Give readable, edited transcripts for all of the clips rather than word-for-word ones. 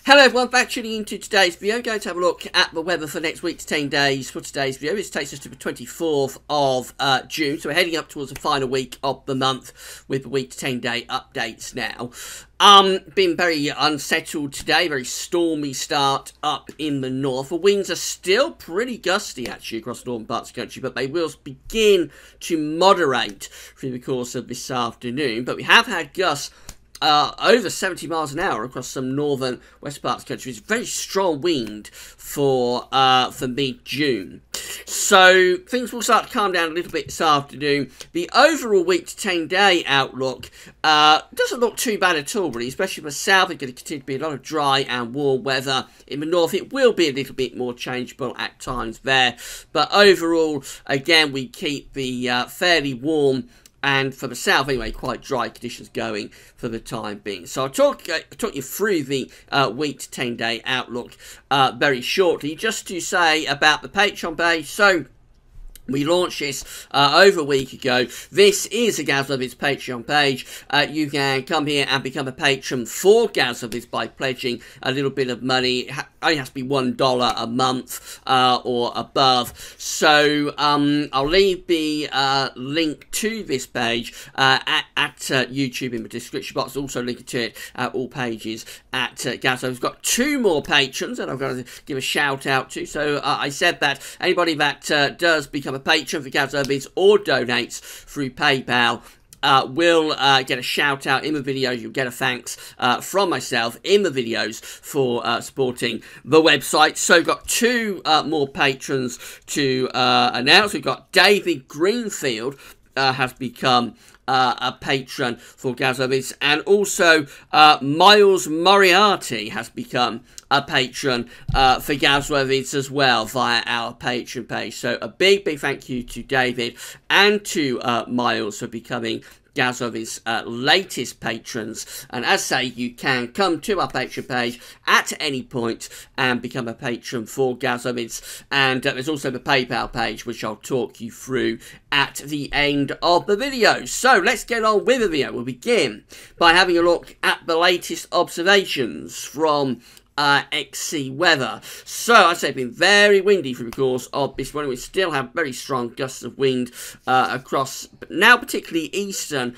Hello everyone, back tuning into today's video. I'm going to have a look at the weather for next week's 10 days for today's video. This takes us to the 24th of June, so we're heading up towards the final week of the month with the week to 10 day updates now. Been very unsettled today, very stormy start up in the north. The winds are still pretty gusty actually across the northern parts of the country, but they will begin to moderate through the course of this afternoon. But we have had gusts over 70 miles an hour across some northern west parts of the country. It's a very strong wind for mid-June. So things will start to calm down a little bit this afternoon. The overall week to 10-day outlook doesn't look too bad at all, really, especially for the south. It's going to continue to be a lot of dry and warm weather. In the north, it will be a little bit more changeable at times there. But overall, again, we keep the fairly warm and for the south, anyway, quite dry conditions going for the time being. So I'll talk you through the week to 10-day outlook very shortly. Just to say about the Patron page, so we launched this over a week ago. This is a Gaz Love It's Patreon page. You can come here and become a patron for Gaz Love It's by pledging a little bit of money. It only has to be $1 a month or above. So I'll leave the link to this page at YouTube in the description box. Also link to it at all pages at Gaz Love. We've got two more patrons that I'm going to give a shout out to. So I said that anybody that does become a patron for Gaz Love It's or donates through PayPal will get a shout out in the videos. You'll get a thanks from myself in the videos for supporting the website. So we've got two more patrons to announce. We've got David Greenfield has become a patron for Gaz Love It's, and also Miles Moriarty has become a patron for Gaz Love It's as well via our Patreon page. So a big thank you to David and to Miles for becoming Gaz Love It's latest patrons. And as I say, you can come to our Patreon page at any point and become a patron for Gaz Love It's. And there's also the PayPal page, which I'll talk you through at the end of the video. So let's get on with the video. We'll begin by having a look at the latest observations from XC weather. So I say it's been very windy through the course of this morning. We still have very strong gusts of wind across now particularly eastern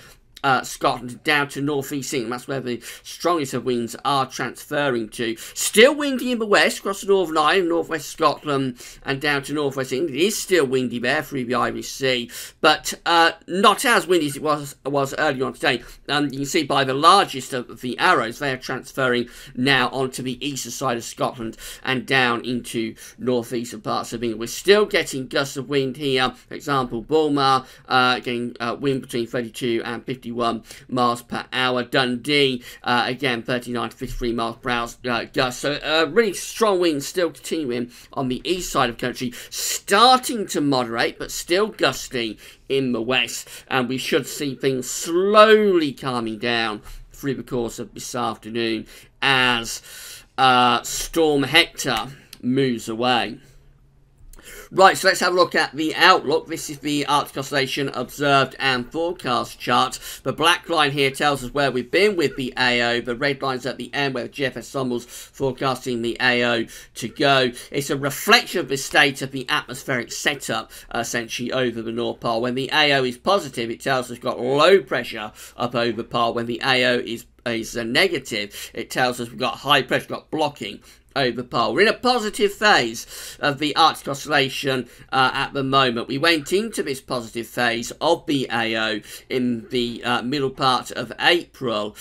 Scotland down to northeast England. That's where the strongest of winds are transferring to. Still windy in the west across the Northern Ireland, northwest Scotland and down to northwest England. It is still windy there through the Irish Sea, but not as windy as it was earlier on today. You can see by the largest of the arrows, they are transferring now onto the eastern side of Scotland and down into northeastern parts of England. We're still getting gusts of wind here. For example, Bulmar getting wind between 32 and 51 miles per hour. Dundee again 39 to 53 miles per hour gusts. So really strong winds still continuing on the east side of the country, starting to moderate but still gusty in the west, and we should see things slowly calming down through the course of this afternoon as Storm Hector moves away. Right, so let's have a look at the outlook. This is the Arctic Oscillation Observed and Forecast chart. The black line here tells us where we've been with the AO. The red line's at the end where the GFS Sommel's forecasting the AO to go. It's a reflection of the state of the atmospheric setup, essentially, over the North Pole. When the AO is positive, it tells us we've got low pressure up over the pole. When the AO is negative, it tells us we've got high pressure, we've got blocking over the pole. We're in a positive phase of the Arctic Oscillation at the moment. We went into this positive phase of the AO in the middle part of April,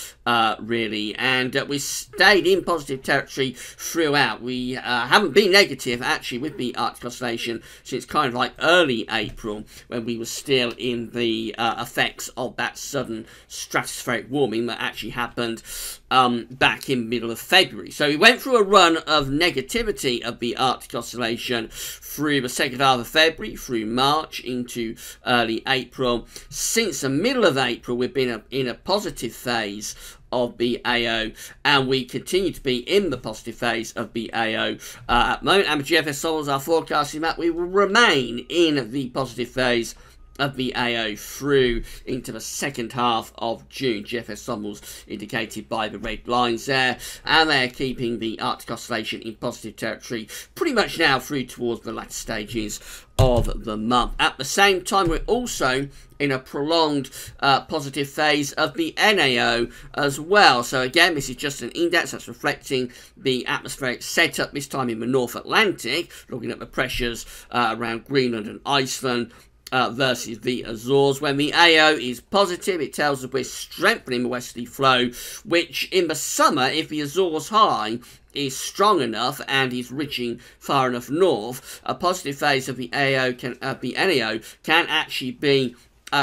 really, and we stayed in positive territory throughout. We haven't been negative, actually, with the Arctic Oscillation since kind of like early April, when we were still in the effects of that sudden stratospheric warming that actually happened back in middle of February. So we went through a run of negativity of the Arctic Oscillation through the second half of February, through March, into early April. Since the middle of April, we've been in a positive phase of the AO, and we continue to be in the positive phase of the AO at the moment. And the GFS Sommels are forecasting that we will remain in the positive phase of the AO through into the second half of June. GFS symbols indicated by the red lines there, and they're keeping the Arctic Oscillation in positive territory pretty much now through towards the latter stages of the month. At the same time, we're also in a prolonged positive phase of the NAO as well. So again, this is just an index that's reflecting the atmospheric setup, this time in the North Atlantic, looking at the pressures around Greenland and Iceland versus the Azores. When the AO is positive, it tells us we're strengthening the westerly flow, which in the summer, if the Azores High is strong enough and is reaching far enough north, a positive phase of the NAO can actually be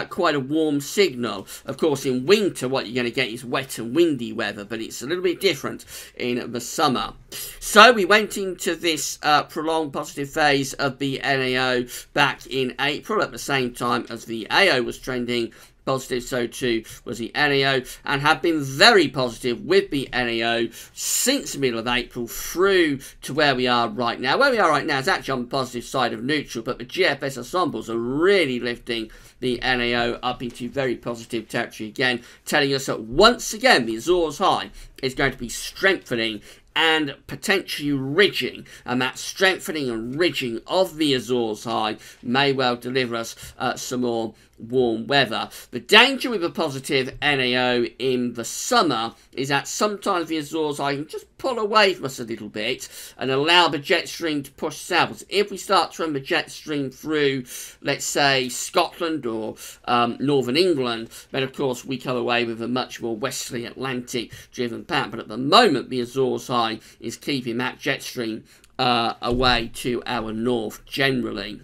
quite a warm signal. Of course, in winter, what you're going to get is wet and windy weather, but it's a little bit different in the summer. So we went into this prolonged positive phase of the NAO back in April, at the same time as the AO was trending positive, so too was the NAO, and have been very positive with the NAO since the middle of April through to where we are right now. Where we are right now is actually on the positive side of neutral, but the GFS ensembles are really lifting the NAO up into very positive territory again, telling us that once again the Azores High is going to be strengthening and potentially ridging, and that strengthening and ridging of the Azores High may well deliver us some more warm weather. The danger with a positive NAO in the summer is that sometimes the Azores High can just pull away from us a little bit and allow the jet stream to push southwards. If we start to run the jet stream through, let's say, Scotland or northern England, then of course we come away with a much more westerly Atlantic driven pattern. But at the moment, the Azores High is keeping that jet stream away to our north generally.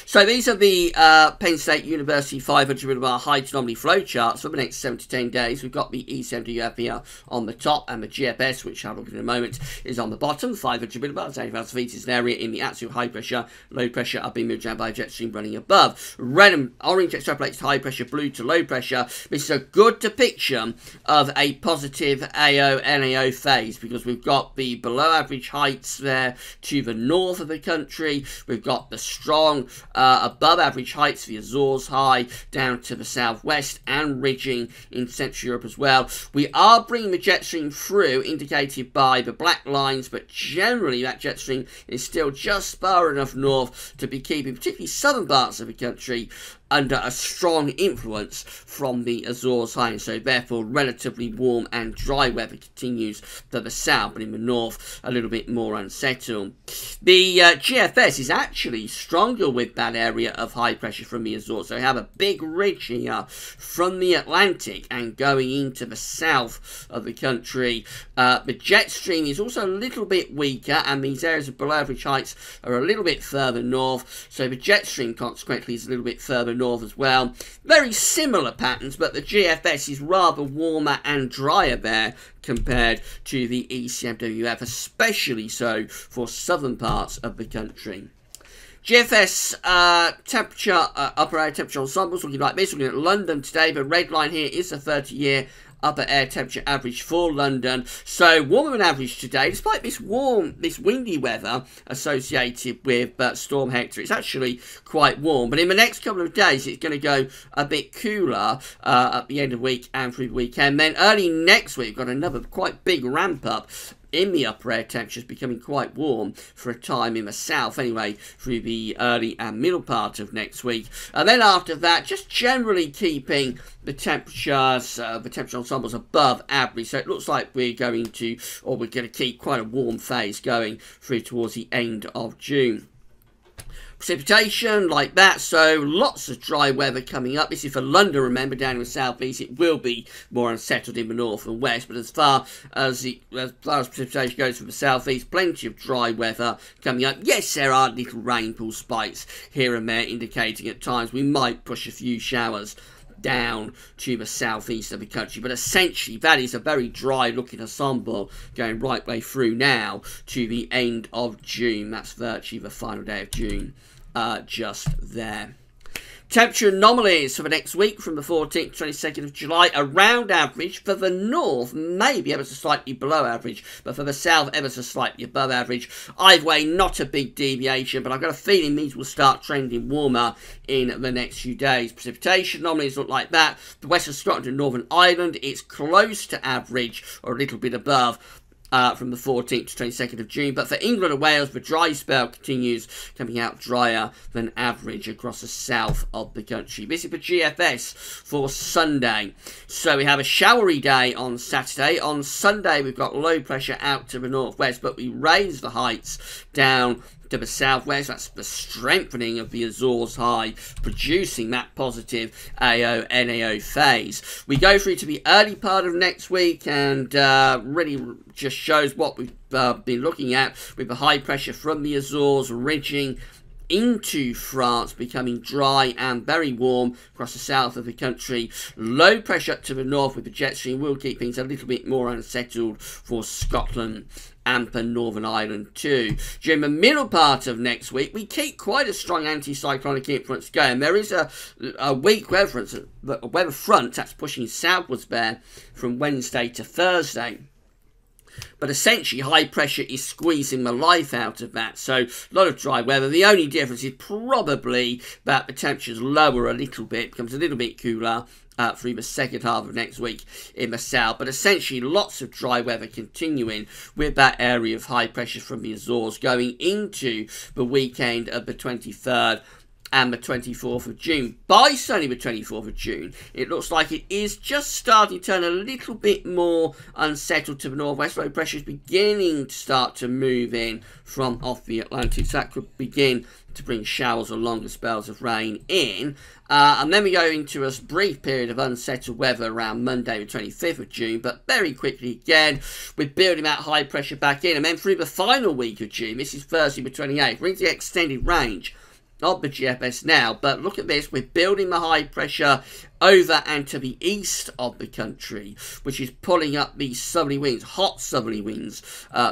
So these are the Penn State University 500 millibar height anomaly flow charts for the next 7 to 10 days. We've got the ECMWF here on the top, and the GFS, which I'll look at in a moment, is on the bottom. 500 millibars, 80,000 feet is an area in the absolute high pressure, low pressure are being moved down by a jet stream running above. Red and orange extrapolates to high pressure, blue to low pressure. This is a good depiction of a positive AO NAO phase, because we've got the below average heights there to the north of the country. We've got the strong above average heights, the Azores High, down to the southwest and ridging in Central Europe as well. We are bringing the jet stream through, indicated by the black lines, but generally that jet stream is still just far enough north to be keeping particularly southern parts of the country under a strong influence from the Azores High, and so therefore relatively warm and dry weather continues to the south, but in the north a little bit more unsettled. The GFS is actually stronger with that area of high pressure from the Azores, so we have a big ridge here from the Atlantic and going into the south of the country. The jet stream is also a little bit weaker, and these areas of below average heights are a little bit further north, so the jet stream consequently is a little bit further north as well. Very similar patterns, but the GFS is rather warmer and drier there compared to the ECMWF, especially so for southern parts of the country. GFS temperature, upper air temperature ensembles looking like this. Looking at London today, the red line here is the 30-year upper air temperature average for London. So warmer than average today, despite this windy weather associated with Storm Hector. It's actually quite warm, but in the next couple of days it's going to go a bit cooler at the end of the week and through the weekend. Then early next week we've got another quite big ramp up in the upper air temperatures, becoming quite warm for a time in the south anyway through the early and middle part of next week. And then after that, just generally keeping the temperatures, the temperature ensembles above average. So it looks like we're going to keep quite a warm phase going through towards the end of June. Precipitation like that, so lots of dry weather coming up. This is for London, remember, down in the southeast. It will be more unsettled in the north and west, but as far as precipitation goes from the southeast, plenty of dry weather coming up. Yes, there are little rainfall spikes here and there, indicating at times we might push a few showers down to the southeast of the country, but essentially that is a very dry looking ensemble going right way through now to the end of June. That's virtually the final day of June just there. Temperature anomalies for the next week from the 14th to 22nd of July, around average. For the north, maybe ever so slightly below average, but for the south, ever so slightly above average. Either way, not a big deviation, but I've got a feeling these will start trending warmer in the next few days. Precipitation anomalies look like that. The western Scotland and Northern Ireland, it's close to average, or a little bit above. From the 14th to 22nd of June. But for England and Wales, the dry spell continues, coming out drier than average across the south of the country. This is the GFS for Sunday. So we have a showery day on Saturday. On Sunday, we've got low pressure out to the northwest, but we raise the heights down to the southwest. That's the strengthening of the Azores High, producing that positive AO and NAO phase. We go through to the early part of next week, and really just shows what we've been looking at, with the high pressure from the Azores ridging into France, becoming dry and very warm across the south of the country. Low pressure up to the north with the jet stream will keep things a little bit more unsettled for Scotland and for Northern Ireland too. During the middle part of next week, we keep quite a strong anticyclonic influence going. There is a weak weather front that's pushing southwards there from Wednesday to Thursday. But essentially, high pressure is squeezing the life out of that. So, a lot of dry weather. The only difference is probably that the temperature's lower a little bit, becomes a little bit cooler through the second half of next week in the south. But essentially, lots of dry weather continuing with that area of high pressure from the Azores going into the weekend of the 23rd and the 24th of June. By Sunday the 24th of June, it looks like it is just starting to turn a little bit more unsettled to the northwest. Low pressure is beginning to start to move in from off the Atlantic, so that could begin to bring showers or longer spells of rain in. And then we go into a brief period of unsettled weather around Monday the 25th of June, but very quickly again, we're building that high pressure back in. And then through the final week of June, this is Thursday the 28th, we're into the extended range of the GFS now, but look at this, we're building the high pressure over and to the east of the country, which is pulling up these southerly winds, hot southerly winds,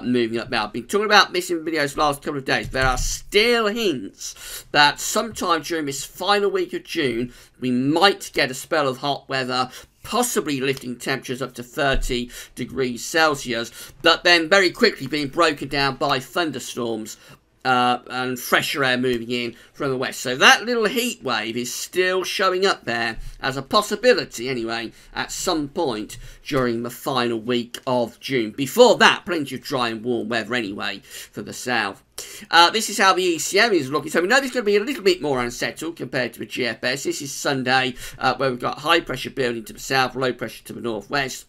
moving up now. I've been talking about this in videos the last couple of days. There are still hints that sometime during this final week of June, we might get a spell of hot weather, possibly lifting temperatures up to 30 degrees Celsius, but then very quickly being broken down by thunderstorms and fresher air moving in from the west. So that little heat wave is still showing up there as a possibility anyway at some point during the final week of June. Before that, plenty of dry and warm weather anyway for the south. This is how the ECM is looking. So we know this is going to be a little bit more unsettled compared to the GFS. This is Sunday, where we've got high pressure building to the south, low pressure to the northwest.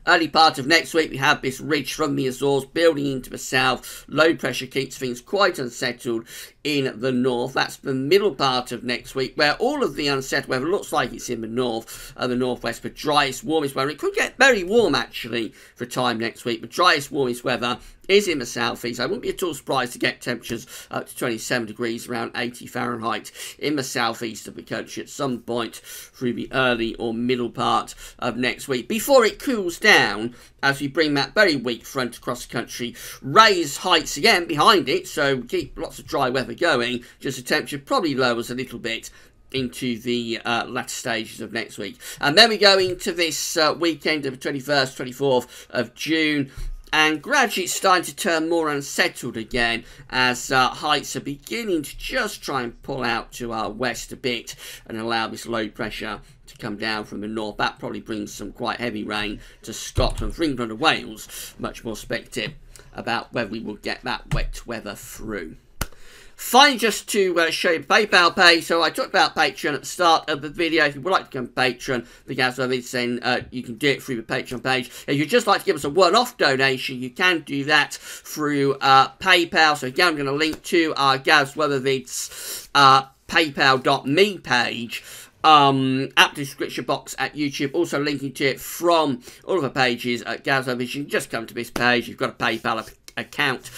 Early part of next week, we have this ridge from the Azores building into the south. Low pressure keeps things quite unsettled in the north. That's the middle part of next week, where all of the unsettled weather looks like it's in the north and the northwest. The driest, warmest weather. It could get very warm, actually, for a time next week. The driest, warmest weather is in the southeast. I wouldn't be at all surprised to get temperatures up to 27 degrees, around 80 Fahrenheit in the southeast of the country at some point through the early or middle part of next week, before it cools down as we bring that very weak front across the country, raise heights again behind it, so keep lots of dry weather going, just the temperature probably lowers a little bit into the latter stages of next week. And then we go into this weekend of the 21st, 24th of June, and gradually it's starting to turn more unsettled again as heights are beginning to just try and pull out to our west a bit and allow this low pressure to come down from the north. That probably brings some quite heavy rain to Scotland. For England and Wales, much more speculative about whether we will get that wet weather through. Finally, just to show you the PayPal page. So I talked about Patreon at the start of the video. If you would like to become Patron, the Gaz Weathers, then you can do it through the Patreon page. If you'd just like to give us a one-off donation, you can do that through PayPal. So again, I'm going to link to our Gaz Weathers paypal.me page at the description box at YouTube. Also linking to it from all of the pages at Gaz Weathers. You can just come to this page. You've got a PayPal account.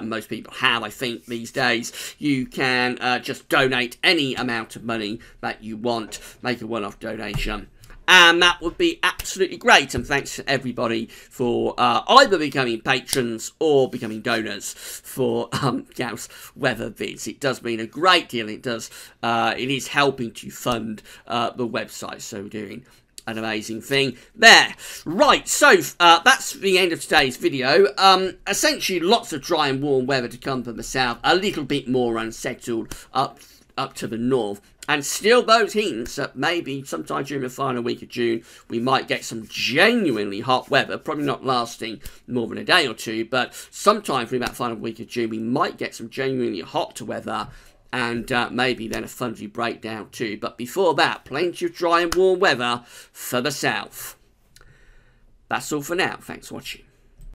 Most people have, I think, these days. You can just donate any amount of money that you want, make a one-off donation, And that would be absolutely great. And thanks to everybody for either becoming patrons or becoming donors for Gauss weather vids. It does mean a great deal. It does. It is helping to fund the website. So doing an amazing thing there. Right, so that's the end of today's video. Essentially, lots of dry and warm weather to come from the south. A little bit more unsettled up to the north. And still those hints that maybe sometime during the final week of June, we might get some genuinely hot weather. Probably not lasting more than a day or two, but sometime through that final week of June, we might get some genuinely hot weather. And maybe then a thundery breakdown too. But before that, plenty of dry and warm weather for the south. That's all for now. Thanks for watching.